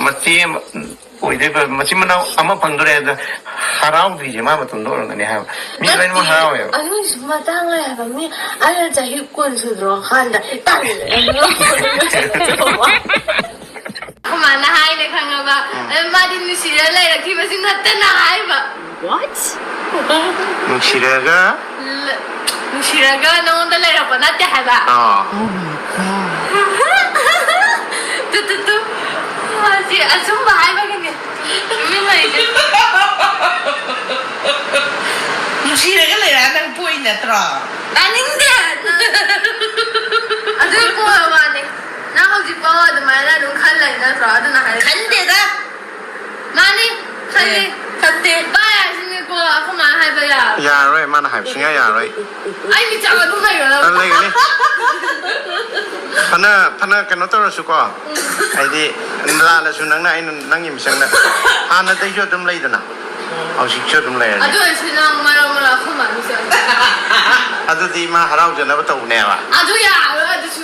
ꯃꯆꯦ ꯑꯣꯏꯗꯣꯏꯕ ꯃꯆꯤꯟ ꯃꯅꯥꯎ ꯑꯃ ꯐꯪꯗꯣꯔꯦ ꯑꯗ ꯍꯔꯥꯎꯗ꯭ꯔꯤꯁꯦ ꯃꯥ ꯃꯇꯝꯗ ꯑꯣꯏꯔꯝꯒꯅꯤ ꯍꯥꯏꯕ ꯃꯤ ꯂꯣꯏꯅꯃꯛ ꯍꯔꯥꯎꯋꯦꯕ ꯑꯗꯨꯒꯤꯁꯨ ꯃꯇꯥꯡ ꯂꯩ ꯍꯥꯏꯕ ꯃꯤ ꯑꯩꯅ ꯆꯍꯤ 10 ꯁꯨꯗ꯭ꯔꯣ ꯀꯥꯟꯗ ꯀꯃꯥꯏꯅ ꯍꯥꯏꯅ ꯈꯪꯉꯕ ꯃꯥꯗꯤ ꯅꯨꯡꯁꯤꯔ ꯂꯩꯔꯛꯈꯤꯕꯁꯤ ꯅꯠꯇꯅ ꯍꯥꯏꯕ What? ꯅꯨꯡꯁꯤꯔꯒ ꯅꯉꯣꯟꯗ ꯂꯩꯔꯛꯄ ꯅꯠꯇꯦ ꯍꯥꯏꯕ ꯇꯨ ꯃꯥꯁꯤ ꯑꯆꯨꯝꯕ ꯍꯥꯏꯕꯒꯤꯅꯦ ꯇꯨꯃꯤꯟ ꯂꯩꯁꯦ ꯅꯨꯡꯁꯤꯔꯒ ꯂꯩꯔꯒ ꯅꯪ ꯄꯣꯛꯏ ꯅꯠꯇ꯭ꯔꯣ ꯇꯥꯅꯤꯡꯗꯦ ꯑꯗꯨꯒꯤ ꯄꯣꯛꯑ ꯋꯥꯅꯤ ꯅꯪ ꯍꯧꯖꯤꯛ ꯄꯥꯎ ꯑꯗꯨꯃꯥꯏꯅ ꯑꯗꯨꯝ ꯈꯜꯂꯤ ꯅꯠꯇ꯭ꯔꯣ ꯑꯗꯨꯅ ꯍꯥꯏ ꯈꯟꯗꯦꯗ ꯃꯥꯅꯤ ꯈꯜꯂꯤ ꯈꯟꯗꯦ ꯚꯥꯏ ꯍꯥꯏꯁꯤꯅꯦꯀꯣ ꯑꯩꯈꯣꯏꯃꯥꯏꯅ ꯍꯥꯏꯕ ꯌꯥꯔꯣꯏ ꯌꯥꯔꯣꯏ ꯃꯥꯅ ꯍꯥꯏꯕ ꯁꯨꯡꯌꯥ ꯌꯥꯔꯣꯏ ꯑꯩ ꯃꯤꯆꯪ ꯑꯗꯨꯝ ꯂꯩꯒꯗꯕ ꯂꯩꯒꯅꯤ ꯐꯅ ꯀꯩꯅꯣ ꯇꯧꯔꯁꯨꯀꯣ ꯍꯥꯏꯗꯤ ꯂꯥꯜꯂꯁꯨ ꯅꯪꯅ ꯑꯩꯅ ꯅꯪꯒꯤ ꯃꯤꯆꯪꯗ ꯍꯥꯟꯅꯗꯩꯁꯨ ꯑꯗꯨꯝ ꯂꯩꯗꯅ ꯍꯧꯖꯤꯛꯁꯨ ꯑꯗꯨꯝ ꯂꯩꯔꯅꯤ ꯑꯗꯨ ꯑꯣꯏꯔꯁꯨ ꯅꯪ ꯃꯔꯛ ꯑꯩꯈꯣꯏꯃꯥꯏꯅ ꯑꯗꯨꯗꯤ ꯃꯥ ꯍꯔꯥꯎꯖꯅꯕ ꯇꯧꯕꯅꯦꯕ ꯑꯗꯨ ꯌꯥꯔꯣꯏ ꯑꯗꯨꯁꯨ